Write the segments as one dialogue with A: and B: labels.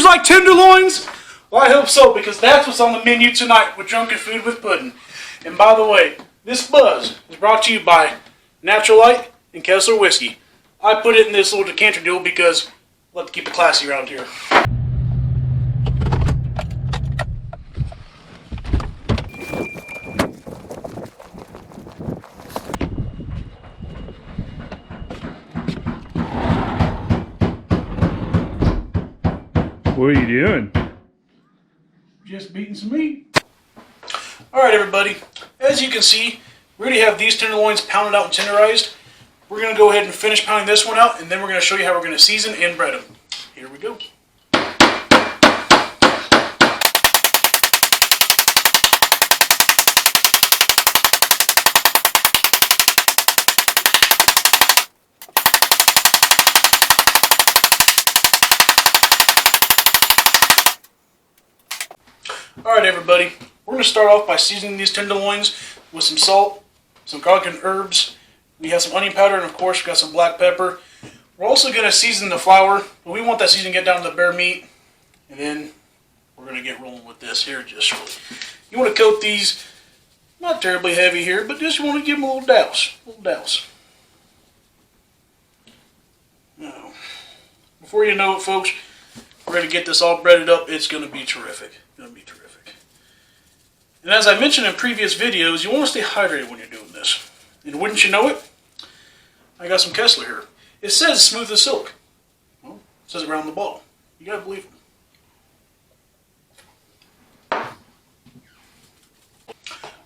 A: like tenderloins? Well, I hope so, because that's what's on the menu tonight with Drunken Food with Puddin. And by the way, this buzz is brought to you by Natural Light and Kessler Whiskey. I put it in this little decanter deal because I like to keep it classy around here.
B: What are you doing?
A: Just beating some meat. Alright everybody, as you can see, we already have these tenderloins pounded out and tenderized. We're going to go ahead and finish pounding this one out, and then we're going to show you how we're going to season and bread them. Here we go. Alright everybody, we're going to start off by seasoning these tenderloins with some salt, some garlic and herbs. We have some onion powder, and of course we've got some black pepper. We're also going to season the flour, but we want that seasoning to get down to the bare meat. And then we're going to get rolling with this here just shortly. You want to coat these, not terribly heavy here, but just you want to give them a little douse. Now, before you know it folks, we're going to get this all breaded up. It's going to be terrific. And as I mentioned in previous videos, you want to stay hydrated when you're doing this. And wouldn't you know it, I got some Kessler here. It says smooth as silk. Well, it says it around the bottle. You gotta believe them.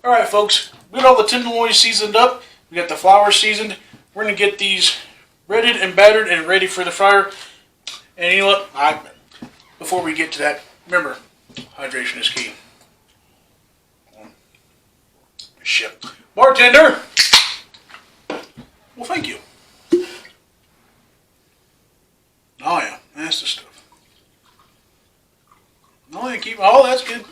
A: Alright folks, we got all the tenderloins seasoned up. We got the flour seasoned. We're going to get these breaded and battered and ready for the fryer. And you know what? Before we get to that, remember, hydration is key. Shit. Bartender! Well, thank you. Oh yeah, that's the stuff. Oh, yeah, oh, that's good.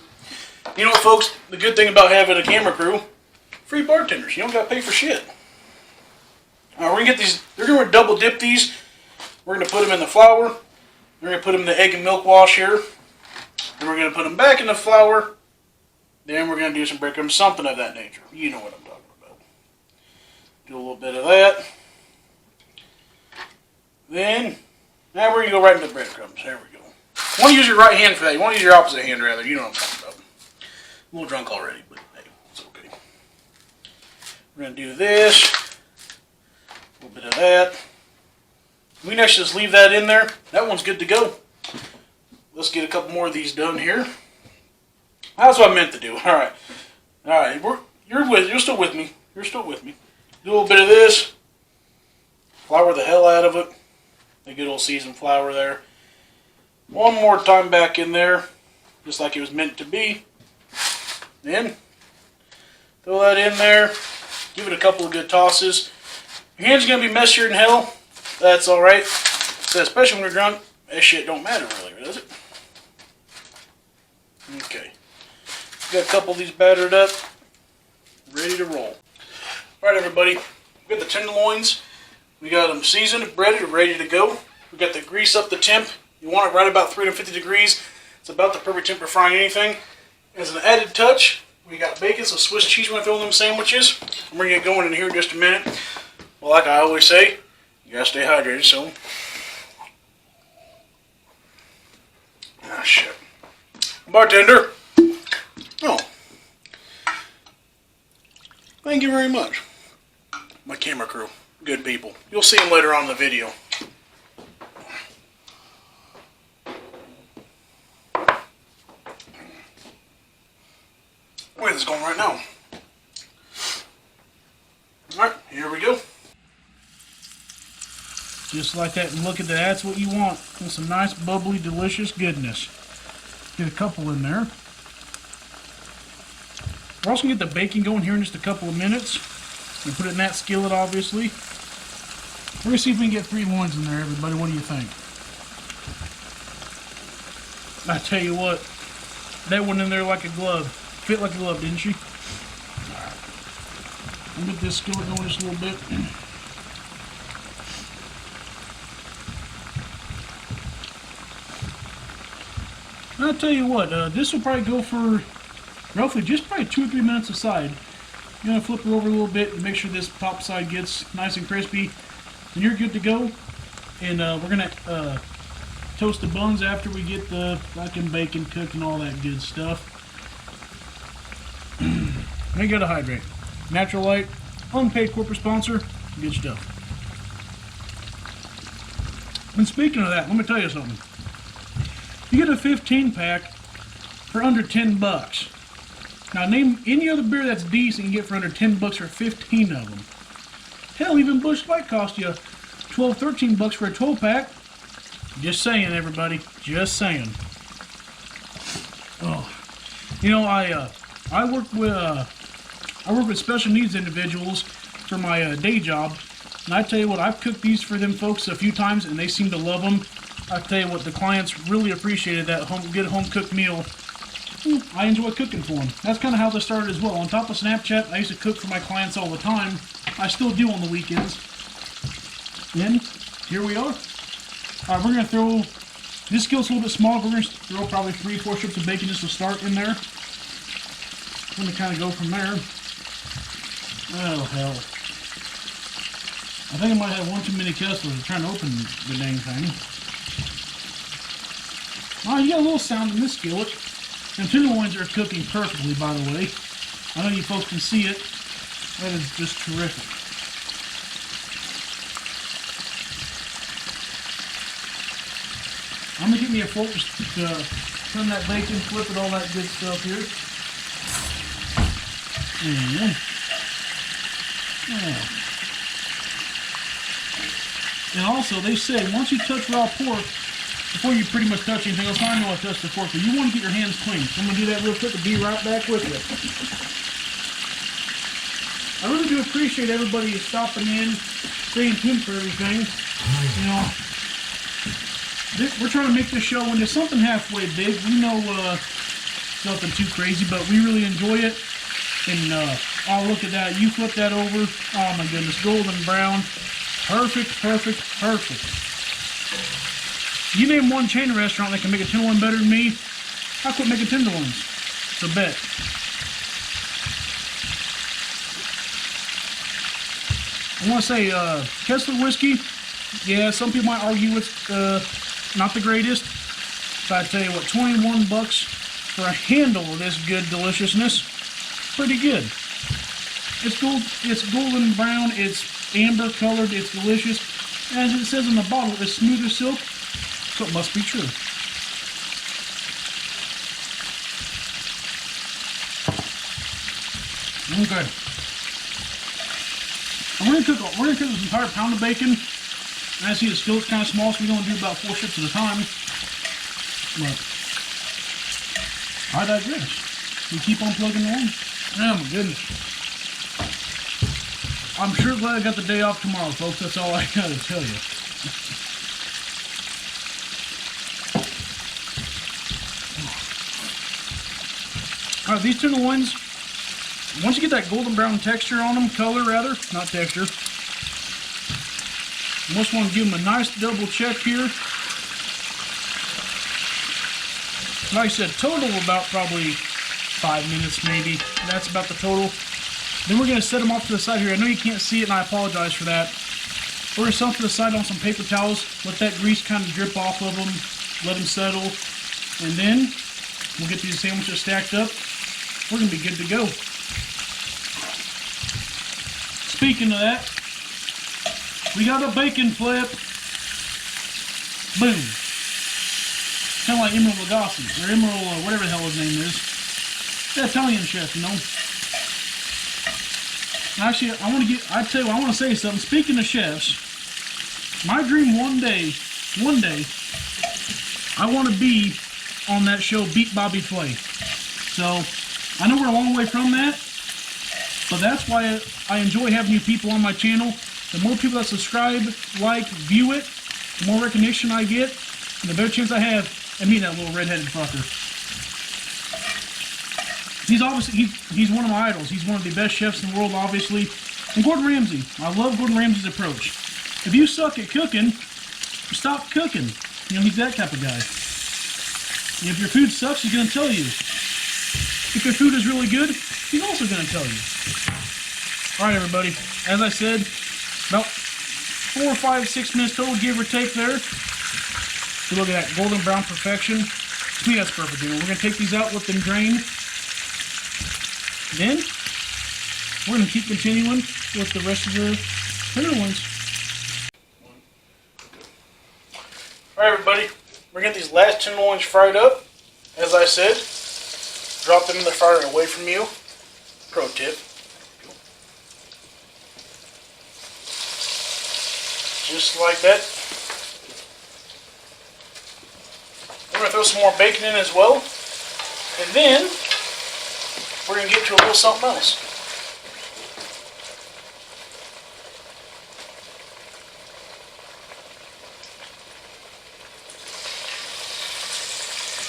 A: You know what, folks? The good thing about having a camera crew, free bartenders. You don't got to pay for shit. All right, we're gonna get these. They're gonna double dip these. We're gonna put them in the flour. We're gonna put them in the egg and milk wash here. Then we're gonna put them back in the flour. Then we're gonna do some breadcrumbs, something of that nature. You know what I'm talking about. Do a little bit of that. Then, now we're going to go right into the breadcrumbs. There we go. You want to use your right hand for that. You want to use your opposite hand rather. You know what I'm talking about. I'm a little drunk already, but hey, it's okay. We're going to do this. A little bit of that. We can actually just leave that in there. That one's good to go. Let's get a couple more of these done here. That's what I meant to do. Alright. Alright, you're still with me. You're still with me. Do a little bit of this. Flour the hell out of it. A good old seasoned flour there. One more time back in there. Just like it was meant to be. Then, throw that in there. Give it a couple of good tosses. Your hand's going to be messier than hell. That's alright. So especially when you're drunk, that shit don't matter really, does it? Okay. Got a couple of these battered up. Ready to roll. Alright everybody. We got the tenderloins. We got them seasoned, breaded, ready to go. We got the grease up the temp. You want it right about 350 degrees. It's about the perfect temp for frying anything. As an added touch, we got bacon, some Swiss cheese. We're going to throw in them sandwiches. I'm going to get going in here in just a minute. Well, like I always say, you got to stay hydrated, so. Ah, shit. Bartender. Oh. Thank you very much. My camera crew. Good people. You'll see them later on in the video. Where is this going right now? Alright, here we go. Just like that, and look at that. That's what you want. And some nice, bubbly, delicious goodness. Get a couple in there. We're also going to get the bacon going here in just a couple of minutes. And put it in that skillet, obviously. We're going to see if we can get 3 loins in there, everybody. What do you think? I tell you what, that went in there like a glove. Fit like a glove, didn't she? Alright. I'll get this skillet going just a little bit. I'll tell you what, this will probably go for roughly just probably 2 or 3 minutes aside. You're going to flip it over a little bit and make sure this top side gets nice and crispy. And you're good to go. And we're going to toast the buns after we get the fucking bacon cooked and all that good stuff. We gotta hydrate. Natural Light, unpaid corporate sponsor, good stuff. And speaking of that, let me tell you something. You get a 15 pack for under 10 bucks. Now name any other beer that's decent you can get for under 10 bucks for 15 of them. Hell, even Busch Light cost you 12, 13 bucks for a 12 pack. Just saying, everybody. Just saying. Oh, you know, I work with special needs individuals for my day job, and I tell you what, I've cooked these for them folks a few times, and they seem to love them. I tell you what, the clients really appreciated that good home cooked meal. I enjoy cooking for them. That's kind of how this started as well. On top of Snapchat, I used to cook for my clients all the time. I still do on the weekends. And here we are. Alright, we're going to throw, this skillet's a little bit small, we're going to throw probably 3-4 strips of bacon just to start in there. I'm going to kind of go from there. Oh, hell. I think I might have one too many Kesslers trying to open the dang thing. Oh, you got a little sound in this skillet. And tenderloins are cooking perfectly, by the way. I know you folks can see it. That is just terrific. I'm going to get me a fork to turn that bacon, flip it, all that good stuff here. And, yeah. And also, they say, once you touch raw pork, before you pretty much touch anything else, I know I touched the fork, but you want to get your hands clean. So I'm going to do that real quick and be right back with you. I really do appreciate everybody stopping in, staying tuned for everything. You know, we're trying to make this show into something halfway big. We know nothing too crazy, but we really enjoy it. And oh, look at that. You flip that over. Oh my goodness, golden brown. Perfect, perfect, perfect. You name one chain restaurant that can make a tenderloin better than me, I quit making tenderloins. It's a bet. I want to say, Kessler whiskey, yeah, some people might argue it's not the greatest, but I tell you what, 21 bucks for a handle of this good deliciousness, pretty good. It's golden brown, it's amber colored, it's delicious. As it says on the bottle, it's smooth as silk, so it must be true. Okay. We're gonna cook this entire pound of bacon. And I see the skillet's kind of small, so we're gonna do about 4 strips at a time. But I digress. We keep on plugging along. Oh my goodness. I'm sure glad I got the day off tomorrow, folks. That's all I gotta tell you. Alright, these tenderloins, once you get that golden brown texture on them, color rather, not texture, you just want to give them a nice double check here. Like I said, total about probably 5 minutes maybe. That's about the total. Then we're going to set them off to the side here. I know you can't see it and I apologize for that. We're going to set them to the side on some paper towels. Let that grease kind of drip off of them. Let them settle. And then we'll get these sandwiches stacked up. We're going to be good to go. Speaking of that, we got a bacon flip. Boom. Kind of like Emerald Lagasse, or Emerald, whatever the hell his name is. The Italian chef, you know. Actually, I want to say something. Speaking of chefs, my dream one day, I want to be on that show, Beat Bobby Flay. So, I know we're a long way from that, but that's why I enjoy having you people on my channel. The more people that subscribe, like, view it, the more recognition I get, and the better chance I have at meeting that little red-headed fucker. He's one of my idols. He's one of the best chefs in the world, obviously. And Gordon Ramsay. I love Gordon Ramsay's approach. If you suck at cooking, stop cooking. You know, he's that type of guy. If your food sucks, he's going to tell you. If your food is really good, he's also going to tell you. Alright everybody, as I said, about 4, 5, 6 minutes total, give or take there. So look at that, golden brown perfection. To me that's perfect. We're going to take these out, let them drain. Then, we're going to keep continuing with the rest of the tenderloins. Alright everybody, we're going to get these last tenderloins fried up. As I said, drop them in the fire away from you. Pro tip. Just like that. We're going to throw some more bacon in as well. And then, we're going to get to a little something else.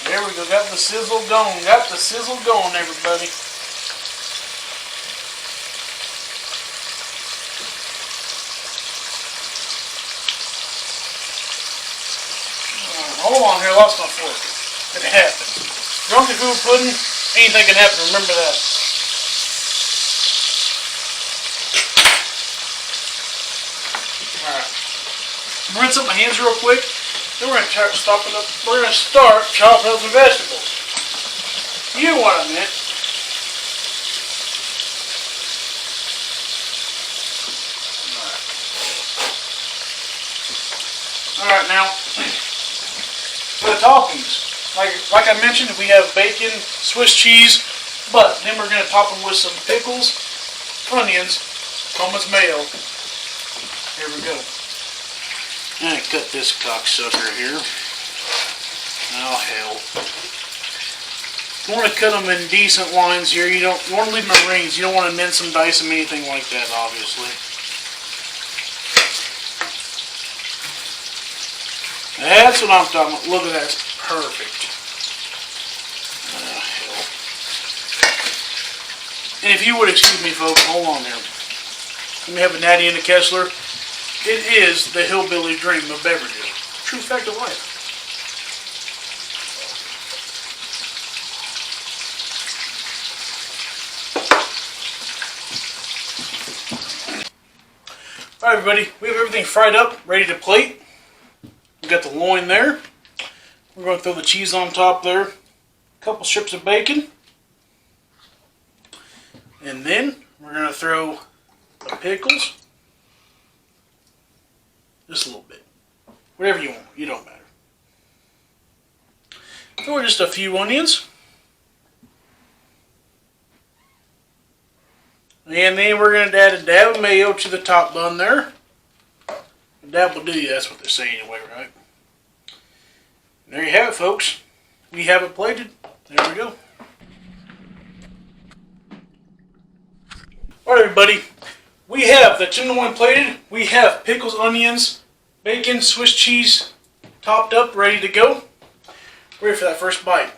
A: There we go, got the sizzle going. Got the sizzle going, everybody. Hold on here, I lost my fork. It happens. Drunken food pudding, anything can happen, remember that. Alright. Rinse up my hands real quick. Then we're going to start chopping up some vegetables. You know what I meant. Alright, now, for the toppings, like I mentioned, we have bacon, Swiss cheese, but then we're going to top them with some pickles, onions, Thomas mayo. Here we go. And cut this cocksucker here. Oh hell. You want to cut them in decent lines here. You want to leave them in rings. You don't want to mince them, dice them, anything like that, obviously. That's what I'm talking about. Look at that. It's perfect. Oh, hell. And if you would excuse me, folks, hold on there. Let me have a natty and a Kessler. It is the hillbilly dream of beverages. True fact of life. Alright everybody, we have everything fried up, ready to plate. We got the loin there. We're going to throw the cheese on top there. A couple strips of bacon. And then we're going to throw the pickles. Just a little bit. Whatever you want. You don't matter. Throw just a few onions. And then we're going to add a dab of mayo to the top bun there. A dab will do you. That's what they say anyway, right? And there you have it, folks. We have it plated. There we go. Alright, everybody. We have the tenderloin plated. We have pickles, onions, bacon, Swiss cheese topped up, ready to go. Ready for that first bite.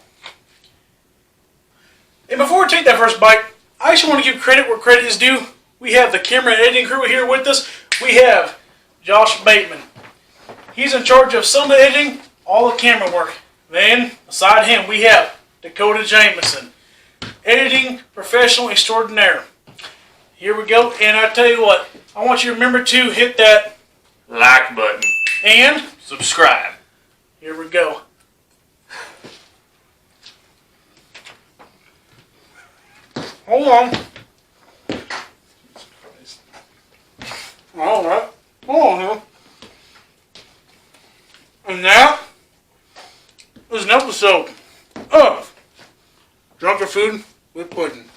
A: And before we take that first bite, I just want to give credit where credit is due. We have the camera and editing crew here with us. We have Josh Bateman. He's in charge of some of the editing, all the camera work. Then, beside him, we have Dakota Jameson, editing professional extraordinaire. Here we go, and I tell you what, I want you to remember to hit that
B: Like button.
A: and
B: Subscribe.
A: here we go. Hold on. Alright. Hold on here. And that is an episode of Drunken Food with Puddin.